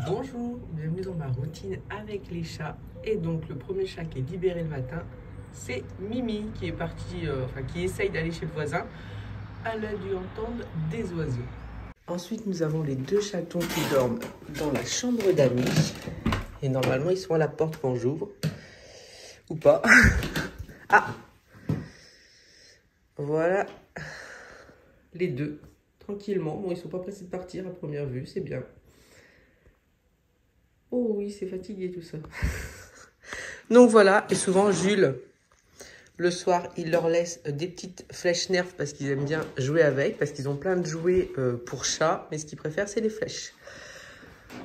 Bonjour, bienvenue dans ma routine avec les chats. Et donc le premier chat qui est libéré le matin, c'est Mimi qui est parti, qui essaye d'aller chez le voisin. Elle a dû entendre des oiseaux. Ensuite nous avons les deux chatons qui dorment dans la chambre d'amis. Et normalement ils sont à la porte quand j'ouvre. Ou pas. Ah! Voilà les deux, tranquillement. Bon, ils sont pas pressés de partir à première vue, c'est bien. Oh oui, c'est fatigué tout ça. Donc voilà, et souvent Jules, le soir, il leur laisse des petites flèches Nerf parce qu'ils aiment bien jouer avec, parce qu'ils ont plein de jouets pour chats, mais ce qu'ils préfèrent, c'est les flèches.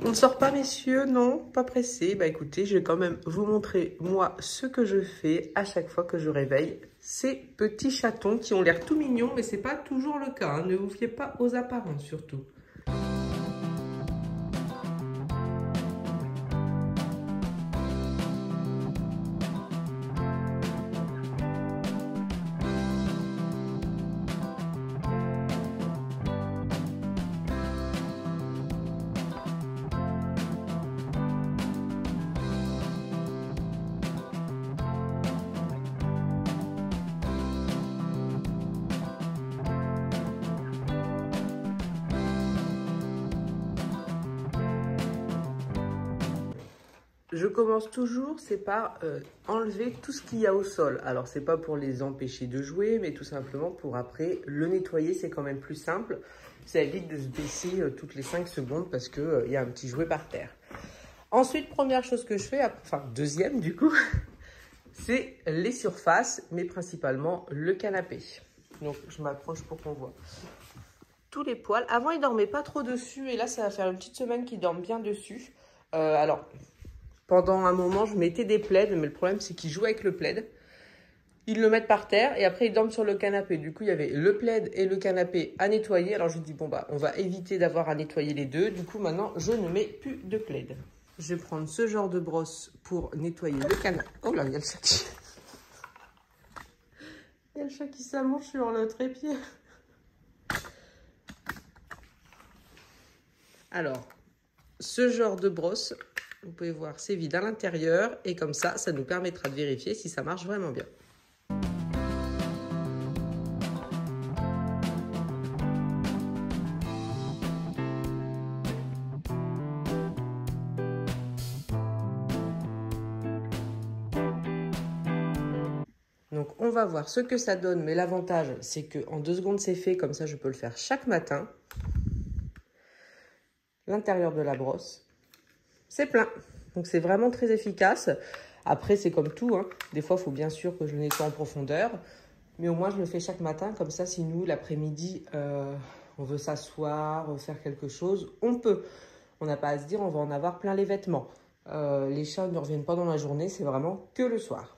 On ne sort pas, messieurs? Non, pas pressé. Bah écoutez, je vais quand même vous montrer, moi, ce que je fais à chaque fois que je réveille ces petits chatons qui ont l'air tout mignons, mais c'est pas toujours le cas, hein. Ne vous fiez pas aux apparences, surtout. Je commence toujours, c'est par enlever tout ce qu'il y a au sol. Alors, c'est pas pour les empêcher de jouer, mais tout simplement pour après le nettoyer, c'est quand même plus simple. Ça évite de se baisser toutes les 5 secondes parce qu'il y a un petit jouet par terre. Ensuite, première chose que je fais, enfin deuxième du coup, c'est les surfaces, mais principalement le canapé. Donc, je m'approche pour qu'on voit tous les poils. Avant, ils dormaient pas trop dessus et là, ça va faire une petite semaine qu'ils dorment bien dessus. Pendant un moment, je mettais des plaids, mais le problème, c'est qu'ils jouent avec le plaid. Ils le mettent par terre et après, ils dorment sur le canapé. Du coup, il y avait le plaid et le canapé à nettoyer. Alors, je dis, bon, bah, on va éviter d'avoir à nettoyer les deux. Du coup, maintenant, je ne mets plus de plaid. Je vais prendre ce genre de brosse pour nettoyer le canapé. Oh là, il y a le chat qui... Il y a le chat qui s'allonge sur le trépied. Alors, ce genre de brosse... Vous pouvez voir, c'est vide à l'intérieur et comme ça nous permettra de vérifier si ça marche vraiment bien. Donc on va voir ce que ça donne, mais l'avantage c'est qu'en 2 secondes c'est fait, comme ça je peux le faire chaque matin. L'intérieur de la brosse. C'est plein, donc c'est vraiment très efficace. Après, c'est comme tout, hein. Des fois, il faut bien sûr que je le nettoie en profondeur. Mais au moins, je le fais chaque matin. Comme ça, si nous, l'après-midi, on veut s'asseoir, faire quelque chose, on peut. On n'a pas à se dire, on va en avoir plein les vêtements. Les chats ne reviennent pas dans la journée, c'est vraiment que le soir.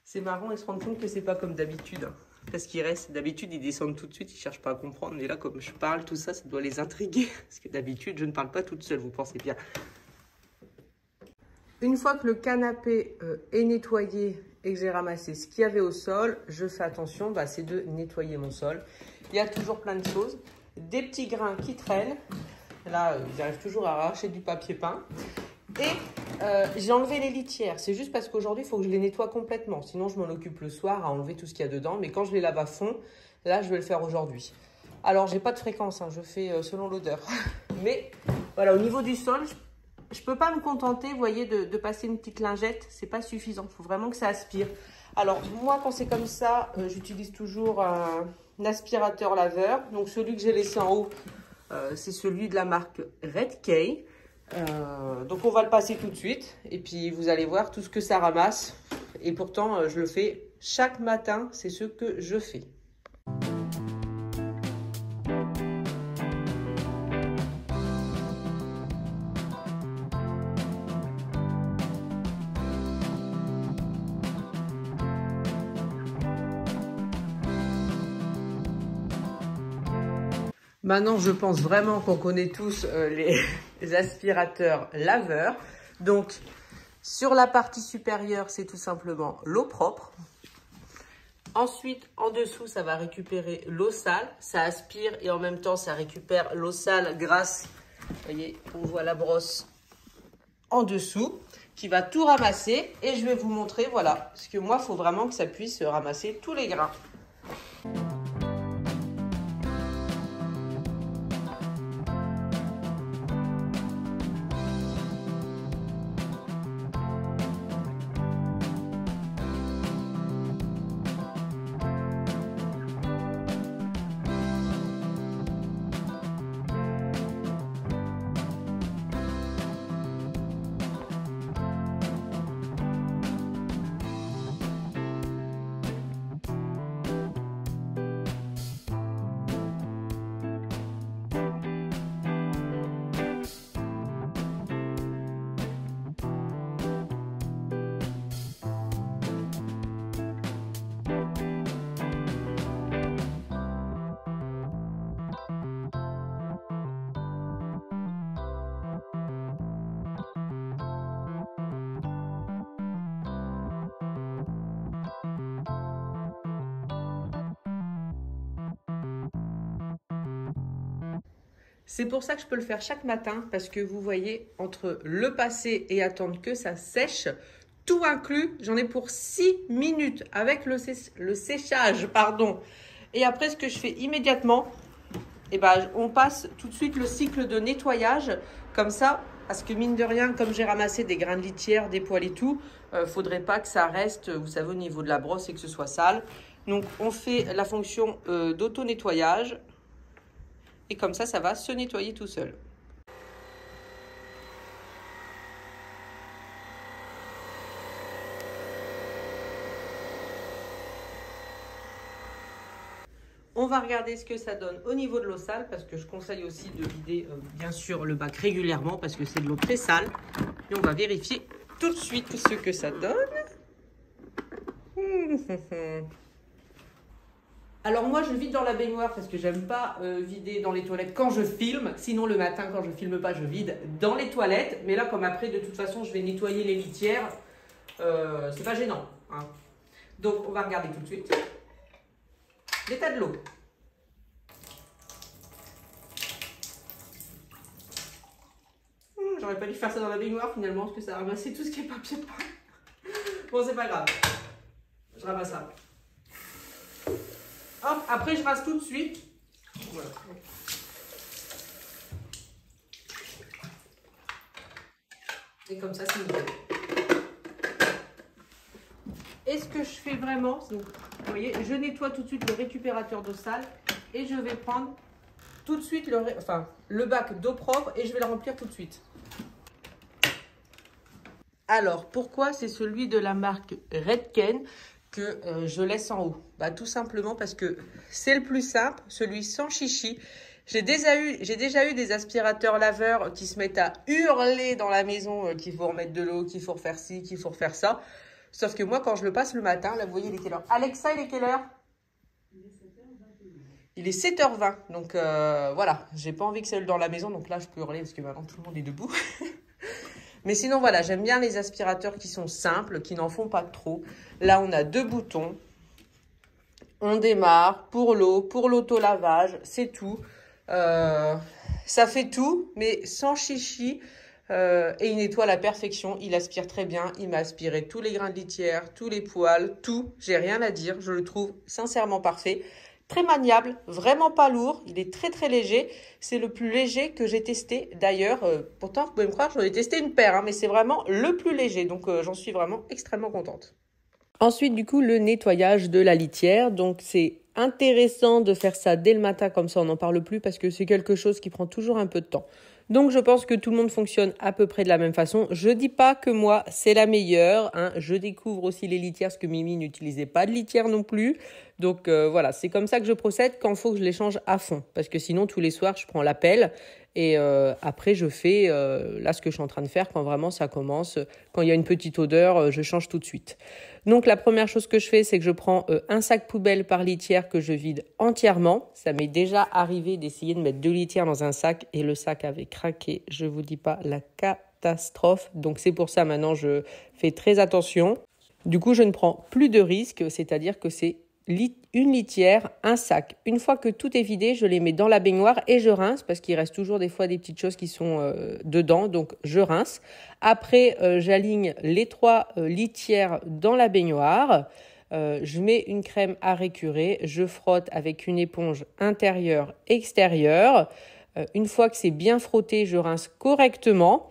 C'est marrant, ils se rendent compte que c'est pas comme d'habitude. Parce qu'ils restent, d'habitude, ils descendent tout de suite, ils cherchent pas à comprendre. Mais là, comme je parle, tout ça, ça doit les intriguer. Parce que d'habitude, je ne parle pas toute seule, vous pensez bien. Une fois que le canapé est nettoyé et que j'ai ramassé ce qu'il y avait au sol, je fais attention, c'est de nettoyer mon sol. Il y a toujours plein de choses. Des petits grains qui traînent. Là, j'arrive toujours à arracher du papier peint. Et j'ai enlevé les litières. C'est juste parce qu'aujourd'hui, il faut que je les nettoie complètement. Sinon, je m'en occupe le soir à enlever tout ce qu'il y a dedans. Mais quand je les lave à fond, là, je vais le faire aujourd'hui. Alors, j'ai pas de fréquence, hein, je fais selon l'odeur. Mais voilà, au niveau du sol, je peux pas me contenter, vous voyez, de passer une petite lingette. C'est pas suffisant. Il faut vraiment que ça aspire. Alors, moi, quand c'est comme ça, j'utilise toujours un aspirateur laveur. Donc, celui que j'ai laissé en haut, c'est celui de la marque Redkey. Donc on va le passer tout de suite et puis vous allez voir tout ce que ça ramasse et pourtant je le fais chaque matin, c'est ce que je fais. Maintenant, je pense vraiment qu'on connaît tous les aspirateurs laveurs. Donc, sur la partie supérieure, c'est tout simplement l'eau propre. Ensuite, en dessous, ça va récupérer l'eau sale. Ça aspire et en même temps, ça récupère l'eau sale grâce, vous voyez, on voit la brosse en dessous qui va tout ramasser. Et je vais vous montrer, voilà, parce que moi, il faut vraiment que ça puisse ramasser tous les grains. C'est pour ça que je peux le faire chaque matin, parce que vous voyez, entre le passer et attendre que ça sèche, tout inclus, j'en ai pour 6 minutes avec le séchage, pardon. Et après, ce que je fais immédiatement, eh ben, on passe tout de suite le cycle de nettoyage, comme ça, parce que mine de rien, comme j'ai ramassé des grains de litière, des poils et tout, faudrait pas que ça reste, vous savez, au niveau de la brosse et que ce soit sale. Donc, on fait la fonction d'auto-nettoyage. Et comme ça va se nettoyer tout seul. On va regarder ce que ça donne au niveau de l'eau sale, parce que je conseille aussi de vider bien sûr le bac régulièrement, parce que c'est de l'eau très sale. Et on va vérifier tout de suite ce que ça donne. Alors moi, je vide dans la baignoire parce que j'aime pas vider dans les toilettes quand je filme. Sinon, le matin, quand je filme pas, je vide dans les toilettes. Mais là, comme après, de toute façon, je vais nettoyer les litières, c'est pas gênant, hein. Donc, on va regarder tout de suite l'état de l'eau. J'aurais pas dû faire ça dans la baignoire finalement, parce que ça a ramassé tout ce qui est papier peint. Bon, c'est pas grave. Je ramasse ça. Hop, après je rase tout de suite. Voilà. Et comme ça, c'est nickel. Et ce que je fais vraiment, vous voyez, je nettoie tout de suite le récupérateur d'eau sale et je vais prendre tout de suite le bac d'eau propre et je vais le remplir tout de suite. Alors, pourquoi c'est celui de la marque Redken que je laisse en haut? Bah, tout simplement parce que c'est le plus simple, celui sans chichi. J'ai déjà eu des aspirateurs laveurs qui se mettent à hurler dans la maison qu'il faut remettre de l'eau, qu'il faut refaire ci, qu'il faut refaire ça. Sauf que moi, quand je le passe le matin, là, vous voyez, il est quelle heure? Alexa, il est quelle heure? Il est 7h20. Donc, voilà, j'ai pas envie que ça hurle dans la maison. Donc là, je peux hurler parce que maintenant, tout le monde est debout. Mais sinon, voilà, j'aime bien les aspirateurs qui sont simples, qui n'en font pas trop. Là, on a 2 boutons. On démarre pour l'eau, pour l'auto-lavage, c'est tout. Ça fait tout, mais sans chichi. Et il nettoie à la perfection. Il aspire très bien. Il m'a aspiré tous les grains de litière, tous les poils, tout. J'ai rien à dire. Je le trouve sincèrement parfait. Très maniable, vraiment pas lourd. Il est très très léger. C'est le plus léger que j'ai testé. D'ailleurs, pourtant, vous pouvez me croire, j'en ai testé une paire, hein, mais c'est vraiment le plus léger. Donc, j'en suis vraiment extrêmement contente. Ensuite, du coup, le nettoyage de la litière. Donc, c'est intéressant de faire ça dès le matin, comme ça on n'en parle plus, parce que c'est quelque chose qui prend toujours un peu de temps. Donc, je pense que tout le monde fonctionne à peu près de la même façon. Je dis pas que moi, c'est la meilleure, hein. Je découvre aussi les litières, parce que Mimi n'utilisait pas de litière non plus. Donc, voilà, c'est comme ça que je procède quand il faut que je les change à fond. Parce que sinon, tous les soirs, je prends la pelle et après, je fais là ce que je suis en train de faire quand vraiment ça commence. Quand il y a une petite odeur, je change tout de suite. Donc, la première chose que je fais, c'est que je prends un sac poubelle par litière que je vide entièrement. Ça m'est déjà arrivé d'essayer de mettre 2 litières dans un sac et le sac avait craqué. Je vous dis pas, la catastrophe. Donc, c'est pour ça maintenant, je fais très attention. Du coup, je ne prends plus de risques, c'est-à-dire que c'est une litière, un sac. Une fois que tout est vidé, je les mets dans la baignoire et je rince parce qu'il reste toujours des fois des petites choses qui sont dedans. Donc, je rince. Après, j'aligne les 3 litières dans la baignoire. Je mets une crème à récurer. Je frotte avec une éponge intérieure-extérieure. Une fois que c'est bien frotté, je rince correctement.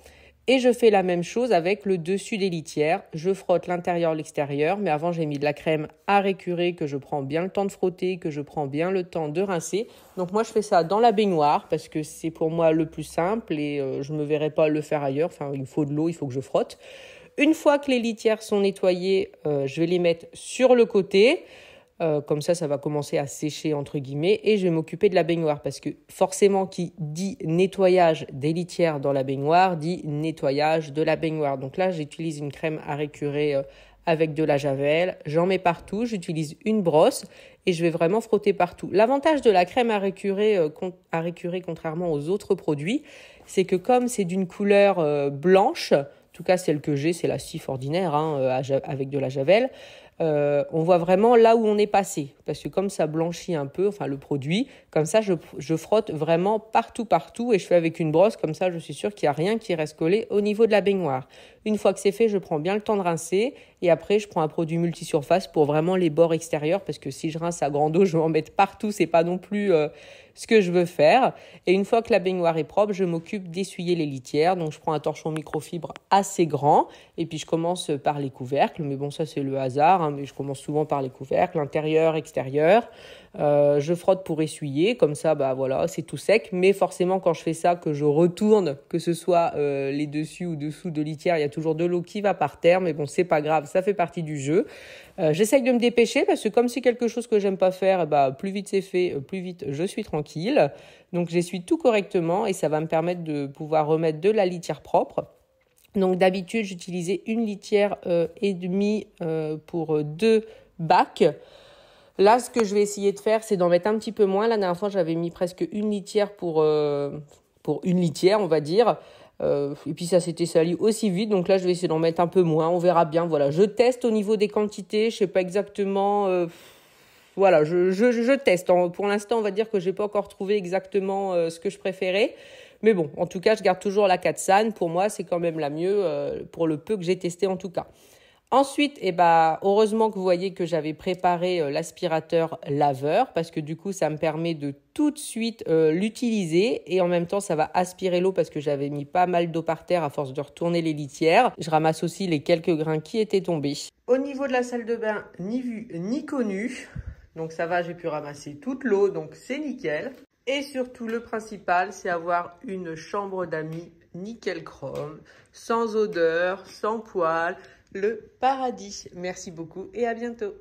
Et je fais la même chose avec le dessus des litières. Je frotte l'intérieur, l'extérieur, mais avant j'ai mis de la crème à récurer que je prends bien le temps de frotter, que je prends bien le temps de rincer. Donc moi je fais ça dans la baignoire parce que c'est pour moi le plus simple et je ne me verrai pas le faire ailleurs. Enfin, il faut de l'eau, il faut que je frotte. Une fois que les litières sont nettoyées, je vais les mettre sur le côté. Comme ça va commencer à sécher entre guillemets et je vais m'occuper de la baignoire parce que forcément qui dit nettoyage des litières dans la baignoire dit nettoyage de la baignoire. Donc là j'utilise une crème à récurer avec de la javel, j'en mets partout, j'utilise une brosse et je vais vraiment frotter partout. L'avantage de la crème à récurer contrairement aux autres produits, c'est que comme c'est d'une couleur blanche, en tout cas celle que j'ai c'est la cif ordinaire avec de la javel, on voit vraiment là où on est passé parce que comme ça blanchit un peu, enfin le produit, comme ça je frotte vraiment partout et je fais avec une brosse, comme ça je suis sûre qu'il n'y a rien qui reste collé au niveau de la baignoire. Une fois que c'est fait, je prends bien le temps de rincer et après je prends un produit multisurface pour vraiment les bords extérieurs parce que si je rince à grande eau, je vais en mettre partout, c'est pas non plus ce que je veux faire. Et une fois que la baignoire est propre, je m'occupe d'essuyer les litières. Donc je prends un torchon microfibre assez grand et puis je commence par les couvercles, mais bon ça c'est le hasard, mais je commence souvent par les couvercles, intérieur, extérieur. Je frotte pour essuyer, comme ça voilà, c'est tout sec, mais forcément quand je fais ça, que je retourne, que ce soit les dessus ou dessous de litière, il y a toujours de l'eau qui va par terre, mais bon c'est pas grave, ça fait partie du jeu. J'essaye de me dépêcher parce que comme c'est quelque chose que j'aime pas faire, plus vite c'est fait, plus vite je suis tranquille. Donc j'essuie tout correctement et ça va me permettre de pouvoir remettre de la litière propre. Donc d'habitude j'utilisais une litière et demie pour 2 bacs. Là, ce que je vais essayer de faire, c'est d'en mettre un petit peu moins. La dernière fois, j'avais mis presque une litière pour une litière, on va dire. Et puis, ça s'était sali aussi vite. Donc là, je vais essayer d'en mettre un peu moins. On verra bien. Voilà, je teste au niveau des quantités. Je sais pas exactement. Voilà, je teste. Pour l'instant, on va dire que j'ai pas encore trouvé exactement ce que je préférais. Mais bon, en tout cas, je garde toujours la Katsan. Pour moi, c'est quand même la mieux pour le peu que j'ai testé en tout cas. Ensuite, heureusement que vous voyez que j'avais préparé l'aspirateur laveur parce que du coup, ça me permet de tout de suite l'utiliser et en même temps, ça va aspirer l'eau parce que j'avais mis pas mal d'eau par terre à force de retourner les litières. Je ramasse aussi les quelques grains qui étaient tombés. Au niveau de la salle de bain, ni vu ni connu. Donc ça va, j'ai pu ramasser toute l'eau, donc c'est nickel. Et surtout, le principal, c'est avoir une chambre d'amis nickel chrome, sans odeur, sans poils. Le paradis. Merci beaucoup et à bientôt.